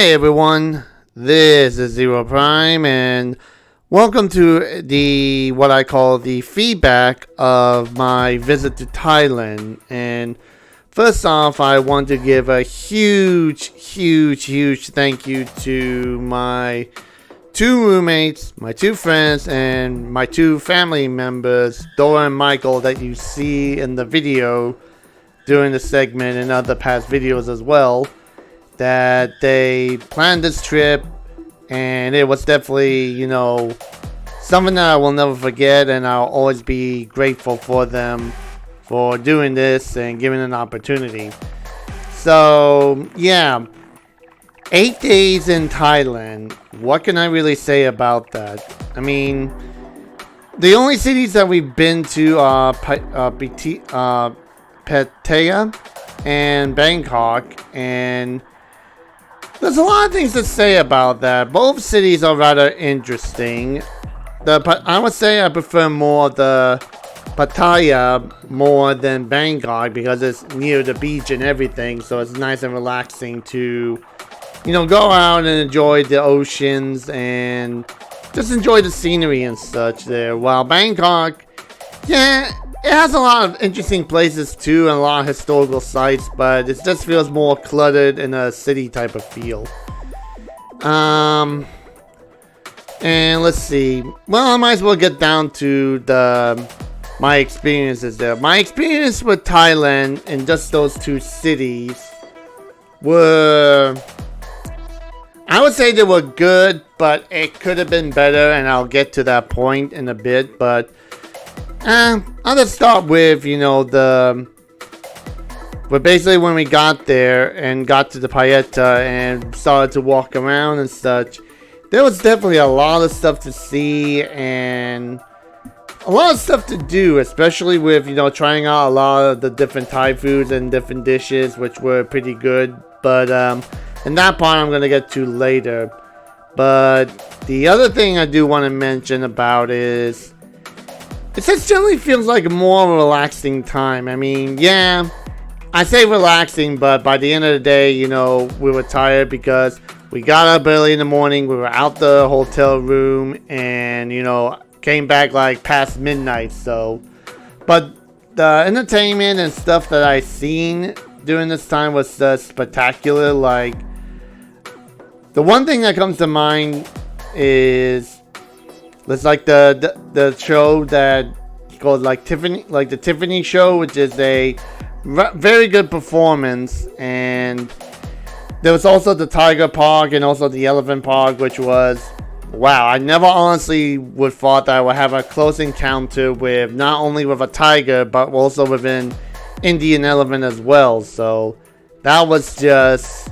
Hey everyone, this is Zero Prime and welcome to what I call the feedback of my visit to Thailand. And first off, I want to give a huge thank you to my two roommates, my two friends, and my two family members, Dora and Michael, that you see in the video during the segment and other past videos as well. That they planned this trip, and it was definitely, something that I will never forget, and I'll always be grateful for them for doing this and giving an opportunity. So, yeah, 8 days in Thailand. What can I really say about that? I mean, the only cities that we've been to are Pattaya and Bangkok, and there's a lot of things to say about that. Both cities are rather interesting. I would say I prefer more the Pattaya more than Bangkok because it's near the beach and everything. So it's nice and relaxing to, go out and enjoy the oceans and just enjoy the scenery and such there. While Bangkok, yeah, it has a lot of interesting places too and a lot of historical sites, but it just feels more cluttered in a city type of feel. And let's see. Well, I might as well get down to my experiences there. My experience with Thailand in just those two cities were, I would say they were good, but it could have been better, and I'll get to that point in a bit, but I'll just start with, but basically when we got there and got to the Pattaya and started to walk around and such, there was definitely a lot of stuff to see and a lot of stuff to do, especially with, trying out a lot of the different Thai foods and different dishes, which were pretty good. But, and that part I'm going to get to later. But the other thing I do want to mention about is, it just generally feels like a more relaxing time. I mean, yeah, I say relaxing, but by the end of the day, we were tired because we got up early in the morning, we were out the hotel room, and, came back like past midnight, so. But the entertainment and stuff that I seen during this time was just spectacular. Like, the one thing that comes to mind is, it's like the show that called like the Tiffany show, which is a very good performance. And there was also the Tiger Park and also the Elephant Park, which was, wow, I never honestly would thought that I would have a close encounter with not only with a tiger but also with an Indian elephant as well. So that was just,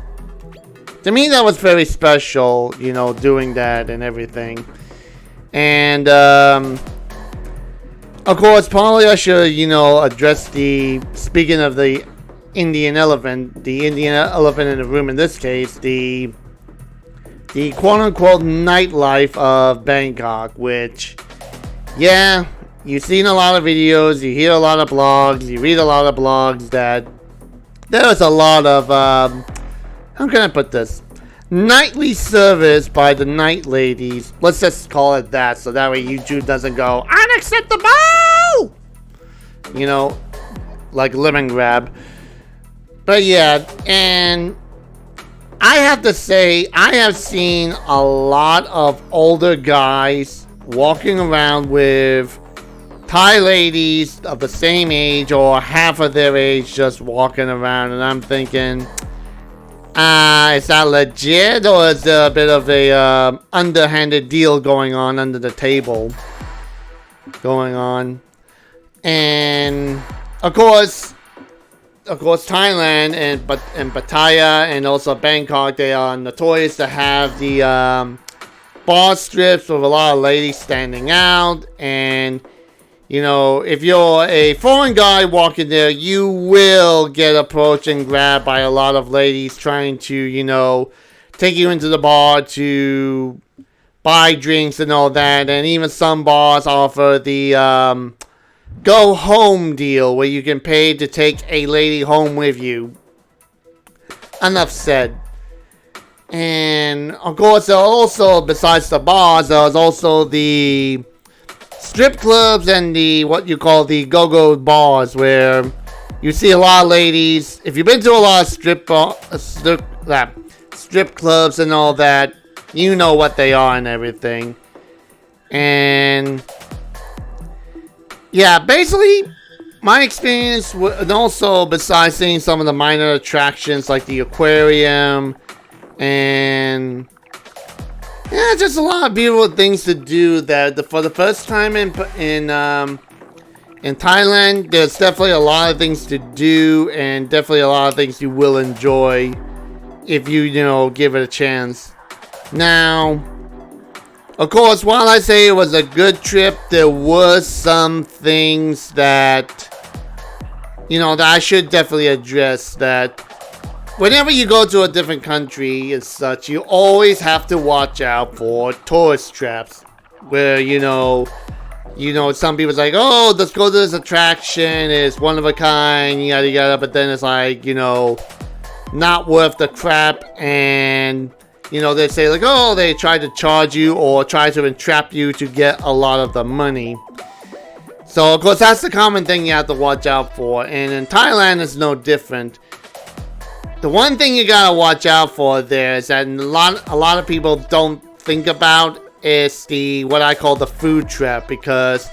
to me, that was very special, doing that and everything. And, of course, probably I should, address speaking of the Indian elephant in the room in this case, the quote-unquote nightlife of Bangkok, which, yeah, you've seen a lot of videos, you hear a lot of blogs, you read a lot of blogs that there's a lot of, how can I put this? Nightly service by the night ladies. Let's just call it that, so that way YouTube doesn't go unacceptable. Like lemon grab. But yeah, and I have to say, I have seen a lot of older guys walking around with Thai ladies of the same age or half of their age just walking around, and I'm thinking, is that legit, or is there a bit of a underhanded deal going on under the table going on? And of course Thailand and Pattaya and also Bangkok, they are notorious to have the bar strips with a lot of ladies standing out. And if you're a foreign guy walking there, you will get approached and grabbed by a lot of ladies trying to, take you into the bar to buy drinks and all that. And even some bars offer the go home deal where you can pay to take a lady home with you. Enough said. And of course, there also, besides the bars, there was also the strip clubs and the what you call the go-go bars, where you see a lot of ladies. If you've been to a lot of strip clubs and all that, you know what they are and everything. And yeah, basically, my experience, and also besides seeing some of the minor attractions like the aquarium, and yeah, just a lot of beautiful things to do. That for the first time in Thailand, there's definitely a lot of things to do, and definitely a lot of things you will enjoy if you give it a chance. Now, of course, while I say it was a good trip, there was some things that that I should definitely address. That whenever you go to a different country and such, you always have to watch out for tourist traps. Where, some people's like, oh, let's go to this attraction, it's one of a kind, yada yada, but then it's like, not worth the crap, and, they say like, oh, they try to charge you or try to entrap you to get a lot of the money. So, of course, that's the common thing you have to watch out for, and in Thailand, it's no different. The one thing you gotta watch out for there is that a lot of people don't think about is what I call the food trap, because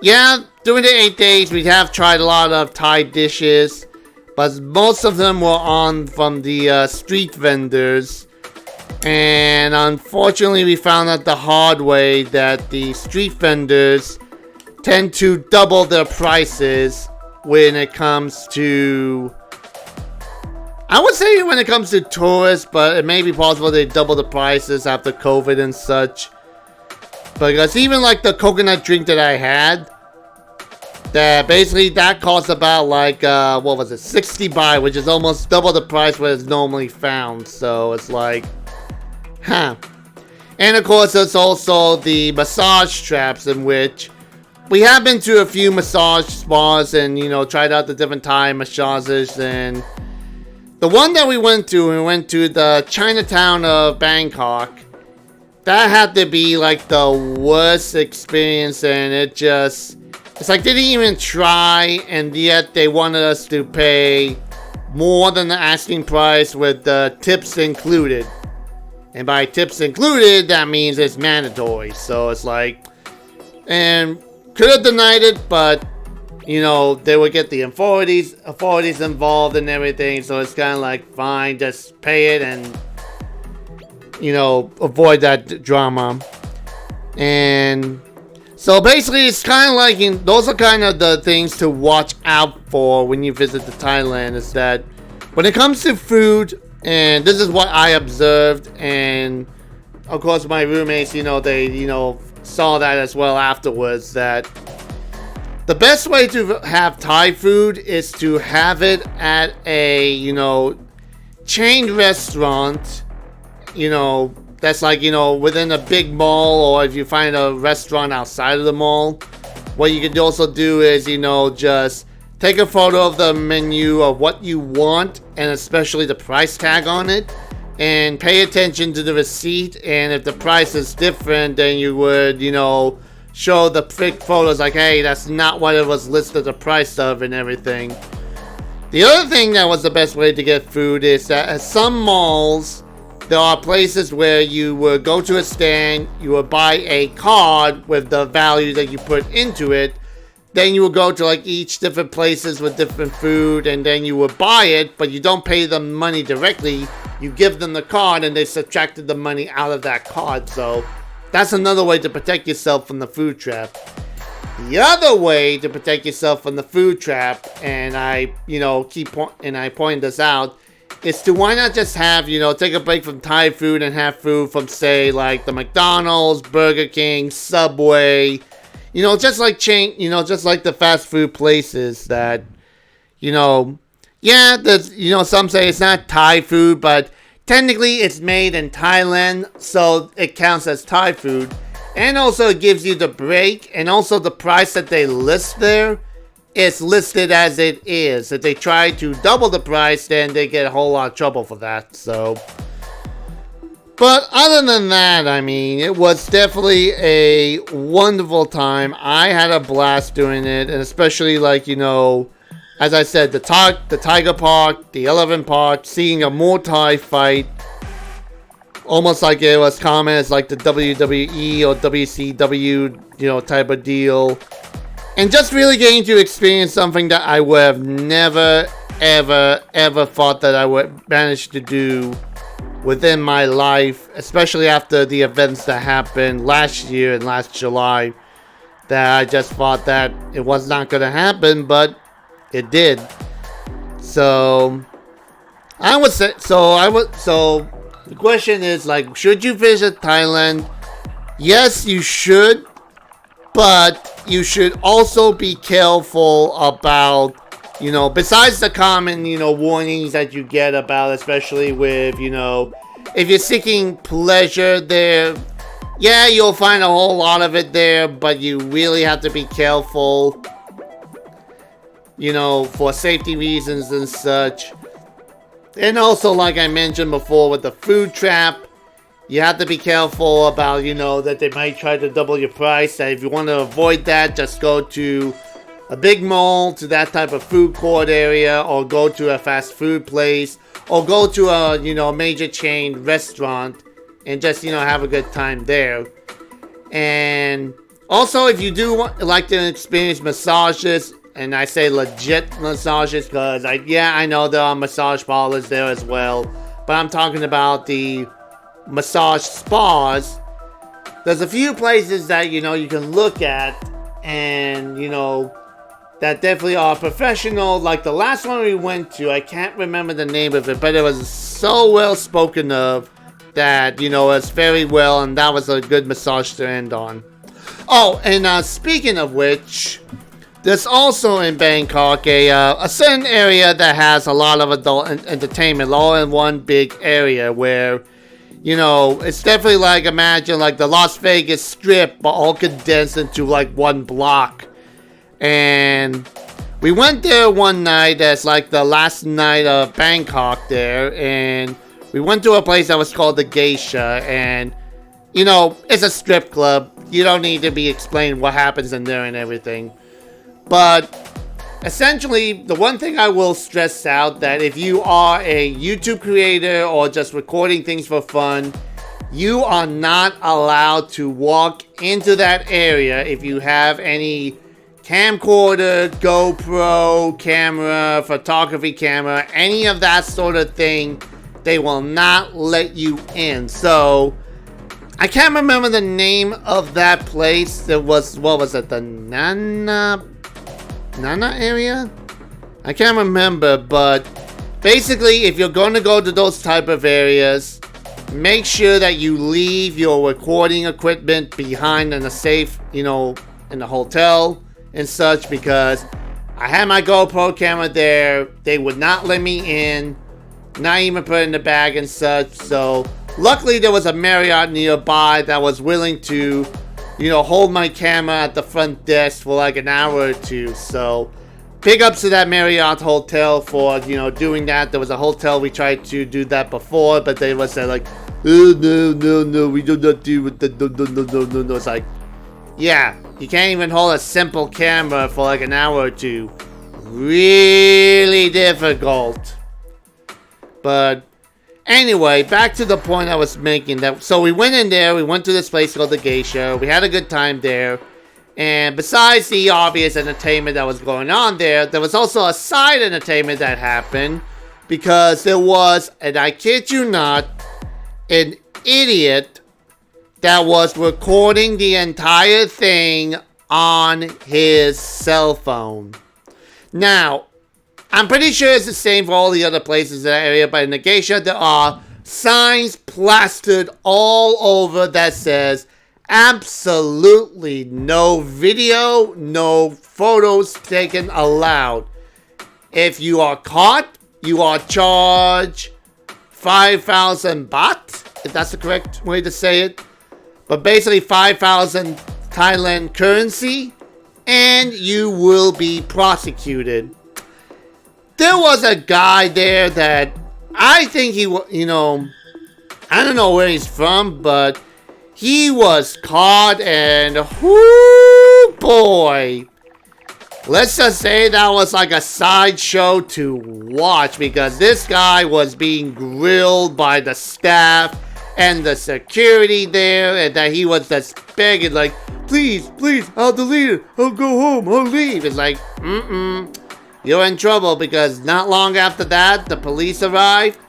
yeah, during the 8 days we have tried a lot of Thai dishes, but most of them were from the street vendors, and unfortunately we found out the hard way that the street vendors tend to double their prices when it comes to, I would say when it comes to tourists, but it may be possible they double the prices after COVID and such. Because even like the coconut drink that I had, that costs about like, 60 baht, which is almost double the price what it's normally found. So it's like, huh. And of course, there's also the massage traps, in which we have been to a few massage spas and, tried out the different Thai massages, and the one that we went to the Chinatown of Bangkok. That had to be like the worst experience, and it's like they didn't even try, and yet they wanted us to pay more than the asking price with the tips included. And by tips included, that means it's mandatory. So it's like, and could have denied it, but they would get the authorities involved and everything, so it's kind of like, fine, just pay it and, avoid that drama. And so basically, it's kind of like, those are kind of the things to watch out for when you visit the Thailand, is that when it comes to food, and this is what I observed, and of course my roommates, they, saw that as well afterwards, that the best way to have Thai food is to have it at a, chain restaurant, that's like, within a big mall, or if you find a restaurant outside of the mall. What you can also do is, just take a photo of the menu of what you want, and especially the price tag on it, and pay attention to the receipt, and if the price is different, then you would, show the fake photos like, hey, that's not what it was listed the price of and everything. The other thing that was the best way to get food is that at some malls, there are places where you would go to a stand, you would buy a card with the value that you put into it, then you would go to like each different places with different food, and then you would buy it, but you don't pay them money directly, you give them the card and they subtracted the money out of that card. So that's another way to protect yourself from the food trap. The other way to protect yourself from the food trap, and I point this out, is to why not just have, take a break from Thai food and have food from, say, like the McDonald's, Burger King, Subway, just like just like the fast food places that, yeah, there's, some say it's not Thai food, but technically it's made in Thailand, so it counts as Thai food. And also it gives you the break, and also the price that they list there is listed as it is. If they try to double the price, then they get a whole lot of trouble for that. So But other than that, I mean, it was definitely a wonderful time. I had a blast doing it, and especially like, you know, as I said, the Tiger Park, the Elephant Park, seeing a Muay Thai fight, almost like it was common as like the WWE or WCW, you know, type of deal. And just really getting to experience something that I would have never, ever thought that I would manage to do within my life, especially after the events that happened last year and last July, that I just thought that it was not going to happen, but it did. So I would say, so the question is, like, should you visit Thailand? Yes, you should, but you should also be careful about, you know, besides the common, you know, warnings that you get about, especially with, you know, if you're seeking pleasure there, yeah, you'll find a whole lot of it there, but you really have to be careful, you know, for safety reasons and such. And also, like I mentioned before, with the food trap, you have to be careful about, you know, that they might try to double your price. That if you want to avoid that, just go to a big mall, to that type of food court area, or go to a fast food place, or go to a, you know, major chain restaurant and just, you know, have a good time there. And also, if you do like to experience massages, and I say legit massages because I know there are massage parlors there as well, but I'm talking about the massage spas. There's a few places that, you know, you can look at, and, you know, that definitely are professional. Like the last one we went to, I can't remember the name of it, but it was so well spoken of that, you know, it's very well, and that was a good massage to end on. Oh, and speaking of which, there's also in Bangkok a certain area that has a lot of adult entertainment, all in one big area where, you know, it's definitely like, imagine like the Las Vegas Strip, but all condensed into like one block. And we went there one night as like the last night of Bangkok there, and we went to a place that was called the Geisha, and, you know, it's a strip club. You don't need to be explained what happens in there and everything. But essentially, the one thing I will stress out, that if you are a YouTube creator or just recording things for fun, you are not allowed to walk into that area if you have any camcorder, GoPro camera, photography camera, any of that sort of thing. They will not let you in. So I can't remember the name of that place. It was, what was it, the Nana area? I can't remember, but basically, if you're going to go to those type of areas, make sure that you leave your recording equipment behind in a safe, you know, in the hotel and such, because I had my GoPro camera there. They would not let me in, not even put it in the bag and such. So luckily there was a Marriott nearby that was willing to, you know, hold my camera at the front desk for like an hour or two. So big ups to that Marriott hotel for, you know, doing that. There was a hotel we tried to do that before, but they was like, oh, no, we do not do with the no. It's like, yeah, you can't even hold a simple camera for like an hour or two. Really difficult. But anyway, back to the point I was making. That so we went in there. We went to this place called the Geisha. We had a good time there. And besides the obvious entertainment that was going on there, there was also a side entertainment that happened, because there was, and I kid you not, an idiot that was recording the entire thing on his cell phone. Now, I'm pretty sure it's the same for all the other places in that area, but in the Geisha, there are signs plastered all over that says absolutely no video, no photos taken allowed. If you are caught, you are charged 5,000 baht, if that's the correct way to say it. But basically 5,000 Thailand currency, and you will be prosecuted. There was a guy there that I think he, you know, I don't know where he's from, but he was caught, and whoo boy. Let's just say that was like a sideshow to watch, because this guy was being grilled by the staff and the security there, and that he was just begging like, please, please, I'll delete it, I'll go home, I'll leave. It's like, you're in trouble, because not long after that, the police arrived,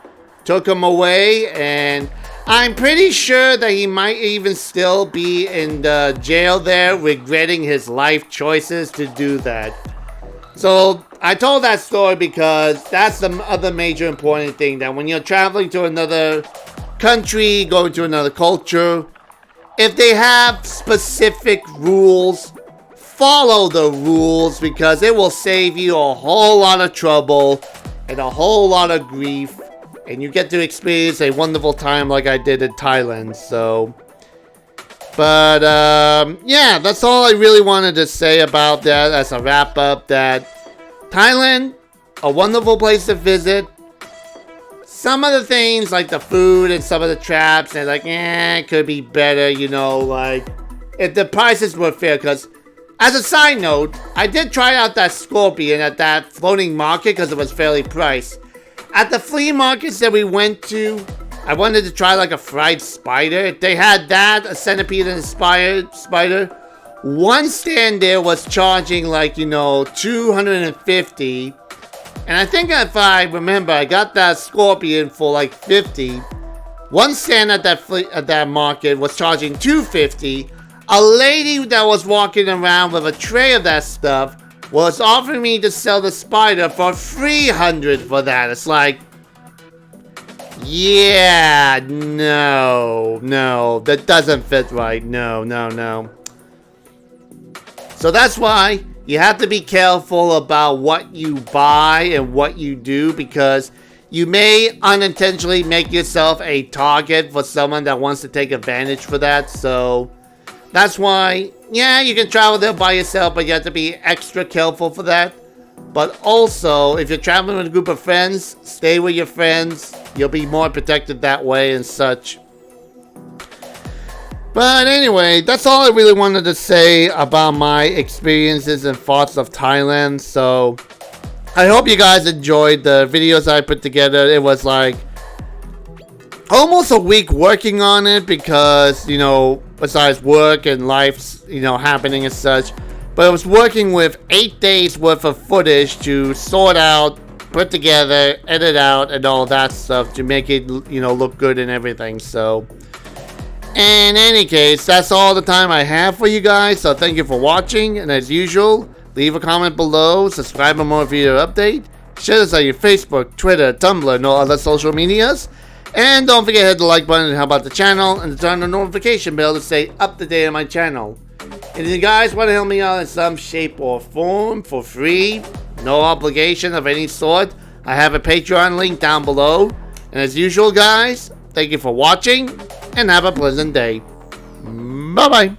took him away, and I'm pretty sure that he might even still be in the jail there, regretting his life choices to do that. So I told that story because that's the other major important thing, that when you're traveling to another country, going to another culture, if they have specific rules, follow the rules, because it will save you a whole lot of trouble and a whole lot of grief. And you get to experience a wonderful time like I did in Thailand, so. But, yeah, that's all I really wanted to say about that as a wrap-up. That Thailand, a wonderful place to visit. Some of the things, like the food and some of the traps, and like, it could be better, you know, like, if the prices were fair. Because, as a side note, I did try out that scorpion at that floating market because it was fairly priced. At the flea markets that we went to, I wanted to try like a fried spider. They had that, a centipede and a spider. One stand there was charging like, you know, $250. And I think if I remember, I got that scorpion for like $50. One stand at that market was charging $250. A lady that was walking around with a tray of that stuff was offering me to sell the spider for $300 for that. It's like, yeah, no, that doesn't fit right. No. So that's why you have to be careful about what you buy and what you do, because you may unintentionally make yourself a target for someone that wants to take advantage for that. So that's why, yeah, you can travel there by yourself, but you have to be extra careful for that. But also, if you're traveling with a group of friends, stay with your friends. You'll be more protected that way and such. But anyway, that's all I really wanted to say about my experiences and thoughts of Thailand. So I hope you guys enjoyed the videos I put together. It was like almost a week working on it, because, you know, besides work and life's, you know, happening and such. But I was working with 8 days worth of footage to sort out, put together, edit out, and all that stuff to make it, you know, look good and everything. So in any case, that's all the time I have for you guys. So thank you for watching. And as usual, leave a comment below, subscribe for more video update, share this on your Facebook, Twitter, Tumblr, and all other social medias. And don't forget to hit the like button and help out the channel, and to turn on the notification bell to stay up to date on my channel. And if you guys want to help me out in some shape or form for free, no obligation of any sort, I have a Patreon link down below. And as usual, guys, thank you for watching, and have a pleasant day. Bye-bye.